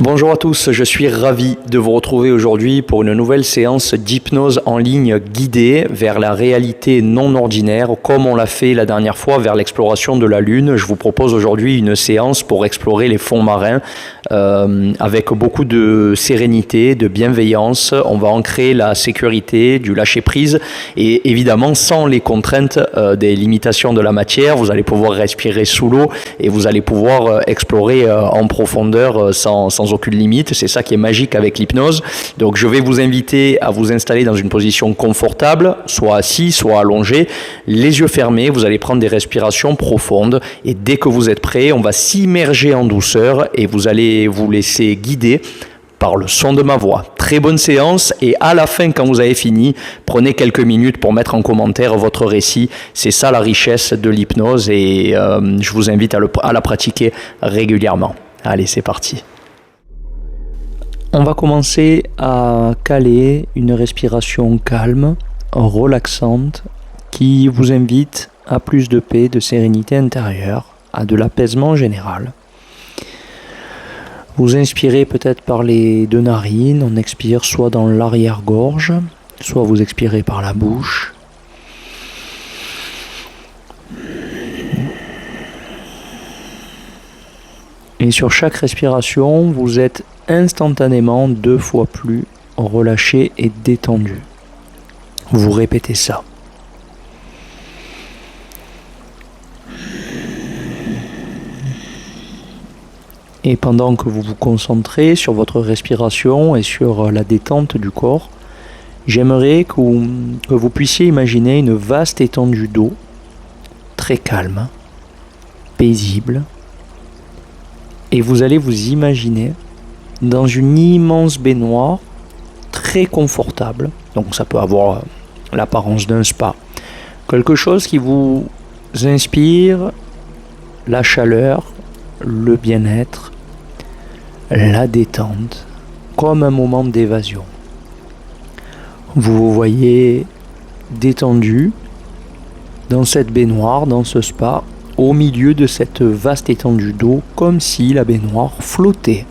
Bonjour à tous, je suis ravi de vous retrouver aujourd'hui pour une nouvelle séance d'hypnose en ligne guidée vers la réalité non ordinaire, comme on l'a fait la dernière fois vers l'exploration de la Lune. Je vous propose aujourd'hui une séance pour explorer les fonds marins avec beaucoup de sérénité, de bienveillance. On va ancrer la sécurité, du lâcher-prise et évidemment sans les contraintes des limitations de la matière. Vous allez pouvoir respirer sous l'eau et vous allez pouvoir explorer en profondeur sans aucune limite. C'est ça qui est magique avec l'hypnose. Donc je vais vous inviter à vous installer dans une position confortable, soit assis, soit allongé, les yeux fermés. Vous allez prendre des respirations profondes et dès que vous êtes prêt, on va s'immerger en douceur et vous allez vous laisser guider par le son de ma voix. Très bonne séance et à la fin, quand vous avez fini, prenez quelques minutes pour mettre en commentaire votre récit. C'est ça la richesse de l'hypnose et je vous invite à la pratiquer régulièrement. Allez, c'est parti. On va commencer à caler une respiration calme, relaxante, qui vous invite à plus de paix, de sérénité intérieure, à de l'apaisement général. Vous inspirez peut-être par les deux narines, on expire soit dans l'arrière-gorge, soit vous expirez par la bouche. Et sur chaque respiration, vous êtes instantanément 2 fois plus relâché et détendu. Vous répétez ça. Et pendant que vous vous concentrez sur votre respiration et sur la détente du corps, j'aimerais que vous puissiez imaginer une vaste étendue d'eau, très calme, paisible, et vous allez vous imaginer dans une immense baignoire très confortable, donc ça peut avoir l'apparence d'un spa, quelque chose qui vous inspire la chaleur, le bien-être, la détente, comme un moment d'évasion. Vous vous voyez détendu dans cette baignoire, dans ce spa, au milieu de cette vaste étendue d'eau, comme si la baignoire flottait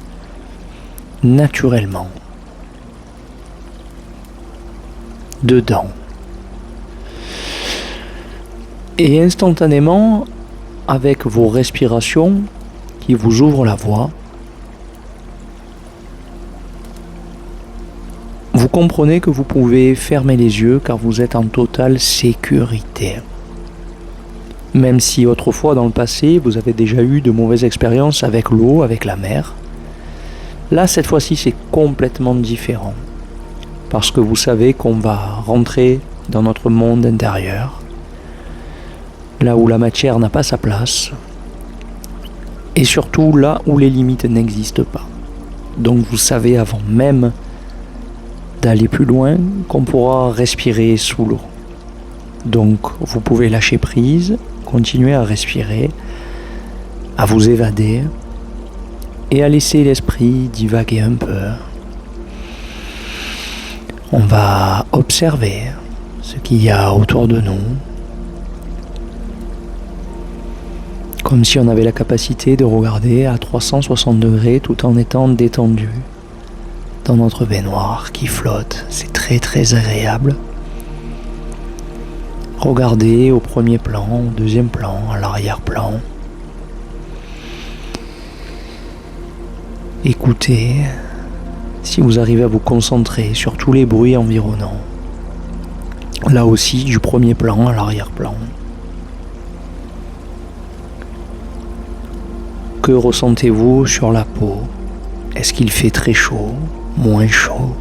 naturellement dedans. Et instantanément, avec vos respirations qui vous ouvrent la voie, vous comprenez que vous pouvez fermer les yeux car vous êtes en totale sécurité. Même si autrefois dans le passé, vous avez déjà eu de mauvaises expériences avec l'eau, avec la mer, là, cette fois-ci, c'est complètement différent. Parce que vous savez qu'on va rentrer dans notre monde intérieur, là où la matière n'a pas sa place, et surtout là où les limites n'existent pas. Donc vous savez avant même d'aller plus loin qu'on pourra respirer sous l'eau. Donc vous pouvez lâcher prise, continuer à respirer, à vous évader, et à laisser l'esprit divaguer un peu. On va observer ce qu'il y a autour de nous, comme si on avait la capacité de regarder à 360 degrés tout en étant détendu dans notre baignoire qui flotte. C'est très très agréable. Regardez au premier plan, au deuxième plan, à l'arrière-plan. Écoutez, si vous arrivez à vous concentrer sur tous les bruits environnants, là aussi du premier plan à l'arrière-plan. Que ressentez-vous sur la peau? Est-ce qu'il fait très chaud, moins chaud?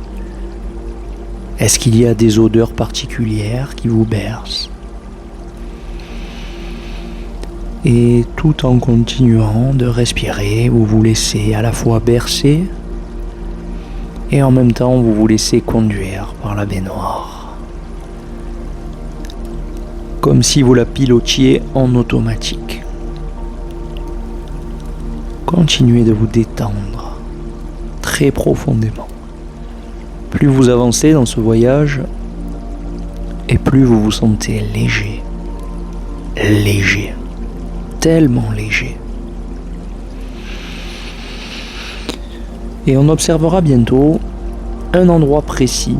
Est-ce qu'il y a des odeurs particulières qui vous bercent? Et tout en continuant de respirer, vous vous laissez à la fois bercer et en même temps vous vous laissez conduire par la baignoire. Comme si vous la pilotiez en automatique. Continuez de vous détendre très profondément. Plus vous avancez dans ce voyage et plus vous vous sentez léger. Léger. Tellement léger. Et on observera bientôt un endroit précis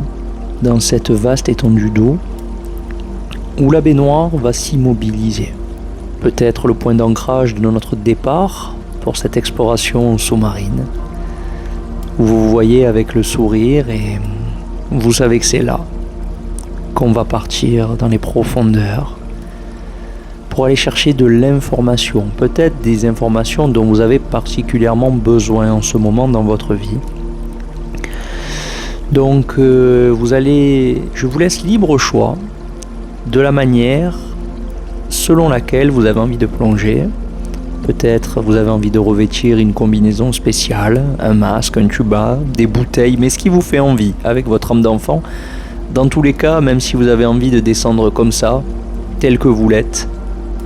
dans cette vaste étendue d'eau où la baignoire va s'immobiliser. Peut-être le point d'ancrage de notre départ pour cette exploration sous-marine. Vous vous voyez avec le sourire et vous savez que c'est là qu'on va partir dans les profondeurs pour aller chercher de l'information, peut-être des informations dont vous avez particulièrement besoin en ce moment dans votre vie. Donc je vous laisse libre choix de la manière selon laquelle vous avez envie de plonger. Peut-être vous avez envie de revêtir une combinaison spéciale, un masque, un tuba, des bouteilles, mais ce qui vous fait envie avec votre âme d'enfant. Dans tous les cas, même si vous avez envie de descendre comme ça, tel que vous l'êtes,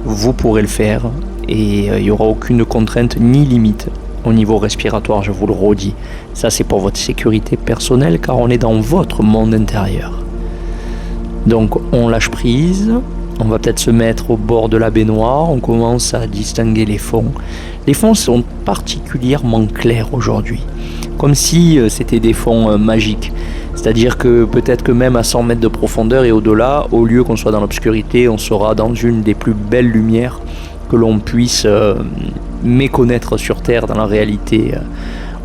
vous pourrez le faire et il n'y aura aucune contrainte ni limite au niveau respiratoire, je vous le redis. Ça, c'est pour votre sécurité personnelle car on est dans votre monde intérieur. Donc on lâche prise, on va peut-être se mettre au bord de la baignoire, on commence à distinguer les fonds. Les fonds sont particulièrement clairs aujourd'hui, comme si c'était des fonds magiques. C'est-à-dire que peut-être que même à 100 mètres de profondeur et au-delà, au lieu qu'on soit dans l'obscurité, on sera dans une des plus belles lumières que l'on puisse méconnaître sur Terre dans la réalité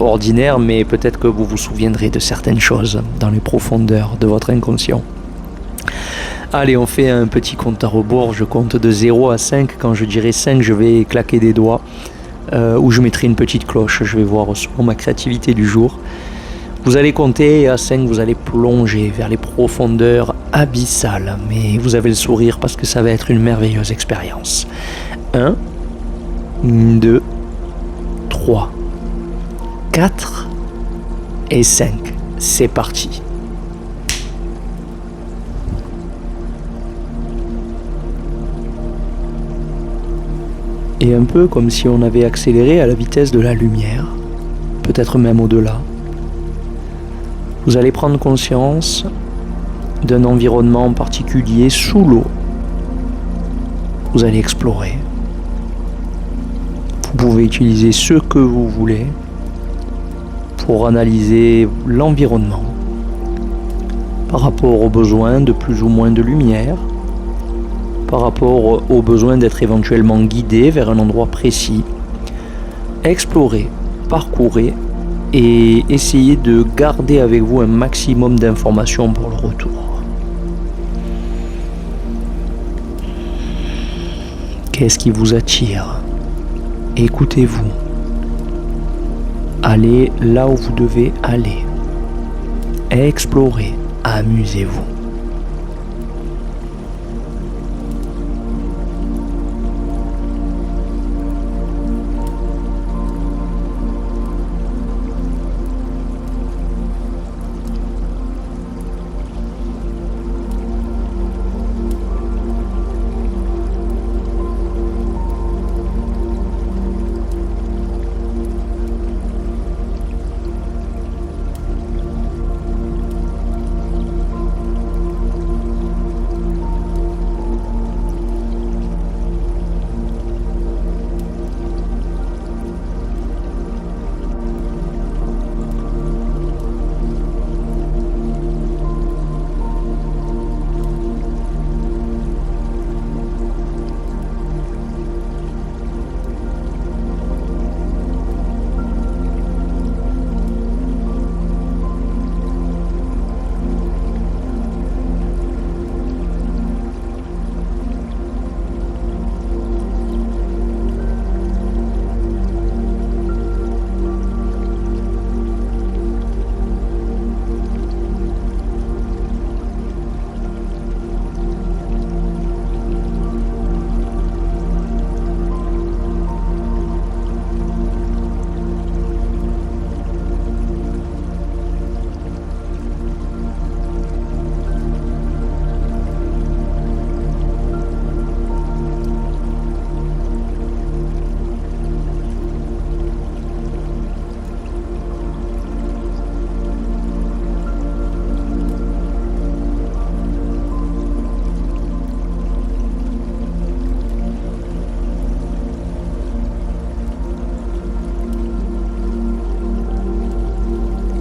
ordinaire, mais peut-être que vous vous souviendrez de certaines choses dans les profondeurs de votre inconscient. Allez, on fait un petit compte à rebours, je compte de 0 à 5, quand je dirai 5, je vais claquer des doigts, ou je mettrai une petite cloche, je vais voir selon ma créativité du jour. Vous allez compter et à 5, vous allez plonger vers les profondeurs abyssales, mais vous avez le sourire parce que ça va être une merveilleuse expérience. 1, 2, 3, 4 et 5, c'est parti. Et un peu comme si on avait accéléré à la vitesse de la lumière, peut-être même au-delà. Vous allez prendre conscience d'un environnement particulier sous l'eau. Vous allez explorer. Vous pouvez utiliser ce que vous voulez pour analyser l'environnement par rapport aux besoins de plus ou moins de lumière, par rapport au besoin d'être éventuellement guidé vers un endroit précis. Explorez, parcourez et essayez de garder avec vous un maximum d'informations pour le retour. Qu'est-ce qui vous attire? Écoutez-vous. Allez là où vous devez aller. Explorez, amusez-vous.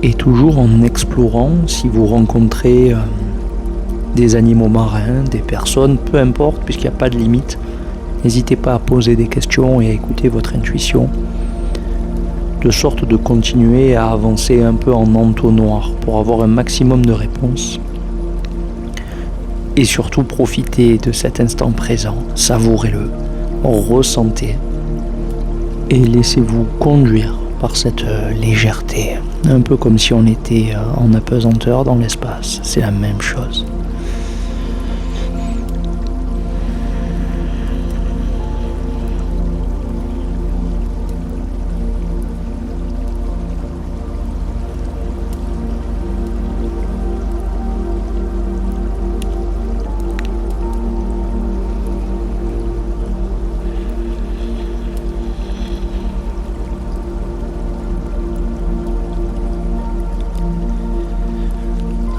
Et toujours en explorant, si vous rencontrez des animaux marins, des personnes, peu importe, puisqu'il n'y a pas de limite, n'hésitez pas à poser des questions et à écouter votre intuition, de sorte de continuer à avancer un peu en entonnoir pour avoir un maximum de réponses. Et surtout profitez de cet instant présent, savourez-le, ressentez et laissez-vous conduire par cette légèreté, un peu comme si on était en apesanteur dans l'espace, c'est la même chose.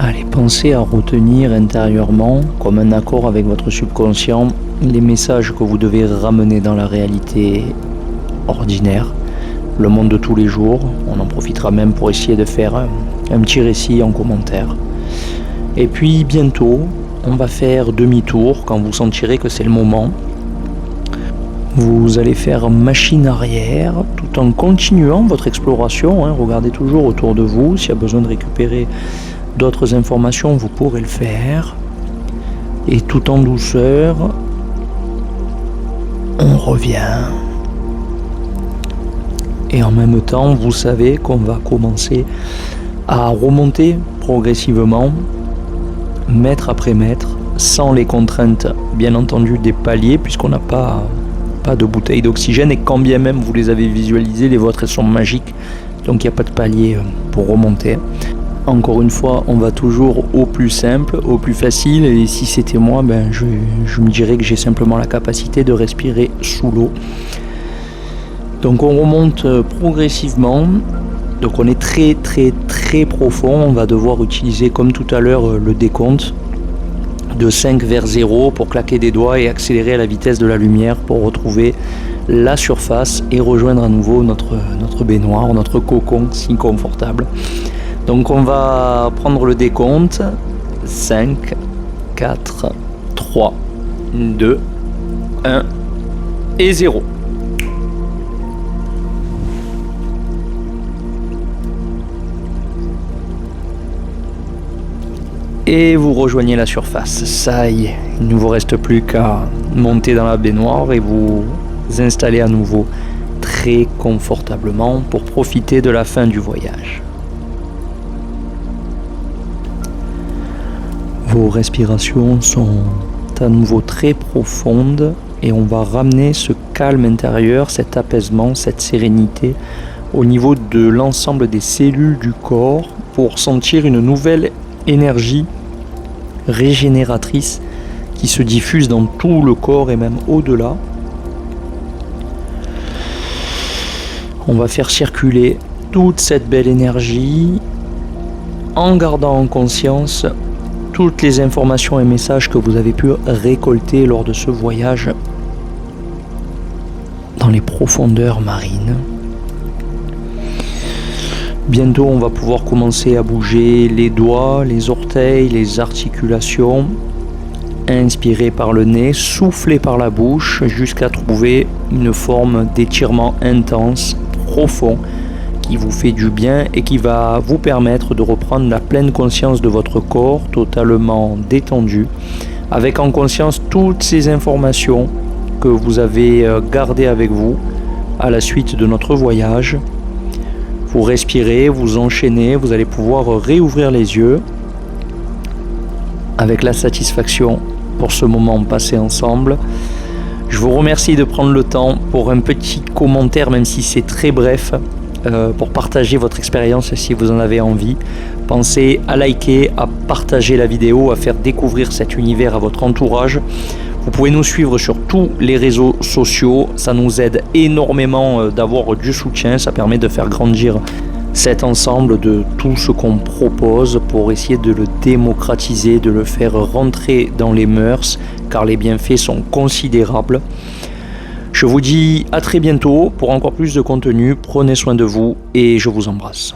Allez, pensez à retenir intérieurement, comme un accord avec votre subconscient, les messages que vous devez ramener dans la réalité ordinaire, le monde de tous les jours. On en profitera même pour essayer de faire un petit récit en commentaire. Et puis bientôt, on va faire demi-tour quand vous sentirez que c'est le moment. Vous allez faire machine arrière tout en continuant votre exploration. Regardez toujours autour de vous. S'il y a besoin de récupérer d'autres informations, vous pourrez le faire. Et tout en douceur, on revient. Et en même temps, vous savez qu'on va commencer à remonter progressivement, mètre après mètre, sans les contraintes, bien entendu, des paliers, puisqu'on n'a pas de bouteille d'oxygène. Et quand bien même vous les avez visualisées, les vôtres, elles sont magiques. Donc il n'y a pas de palier pour remonter. Encore une fois, on va toujours au plus simple, au plus facile. Et si c'était moi, je me dirais que j'ai simplement la capacité de respirer sous l'eau. Donc on remonte progressivement. Donc on est très très très profond. On va devoir utiliser comme tout à l'heure le décompte de 5 vers 0 pour claquer des doigts et accélérer à la vitesse de la lumière pour retrouver la surface et rejoindre à nouveau notre baignoire, notre cocon si confortable. Donc on va prendre le décompte. 5, 4, 3, 2, 1 et 0. Et vous rejoignez la surface. Ça y est, il ne vous reste plus qu'à monter dans la baignoire et vous installer à nouveau très confortablement pour profiter de la fin du voyage. Vos respirations sont à nouveau très profondes et on va ramener ce calme intérieur, cet apaisement, cette sérénité au niveau de l'ensemble des cellules du corps pour sentir une nouvelle énergie régénératrice qui se diffuse dans tout le corps et même au-delà. On va faire circuler toute cette belle énergie en gardant en conscience toutes les informations et messages que vous avez pu récolter lors de ce voyage dans les profondeurs marines. Bientôt, on va pouvoir commencer à bouger les doigts, les orteils, les articulations. Inspirez par le nez, soufflez par la bouche jusqu'à trouver une forme d'étirement intense, profond, qui vous fait du bien et qui va vous permettre de reprendre la pleine conscience de votre corps totalement détendu, avec en conscience toutes ces informations que vous avez gardées avec vous à la suite de notre voyage. Vous respirez, vous enchaînez, vous allez pouvoir réouvrir les yeux avec la satisfaction pour ce moment passé ensemble. Je vous remercie de prendre le temps pour un petit commentaire, même si c'est très bref, pour partager votre expérience si vous en avez envie. Pensez à liker, à partager la vidéo, à faire découvrir cet univers à votre entourage. Vous pouvez nous suivre sur tous les réseaux sociaux, ça nous aide énormément d'avoir du soutien, ça permet de faire grandir cet ensemble de tout ce qu'on propose pour essayer de le démocratiser, de le faire rentrer dans les mœurs, car les bienfaits sont considérables. Je vous dis à très bientôt pour encore plus de contenu, prenez soin de vous et je vous embrasse.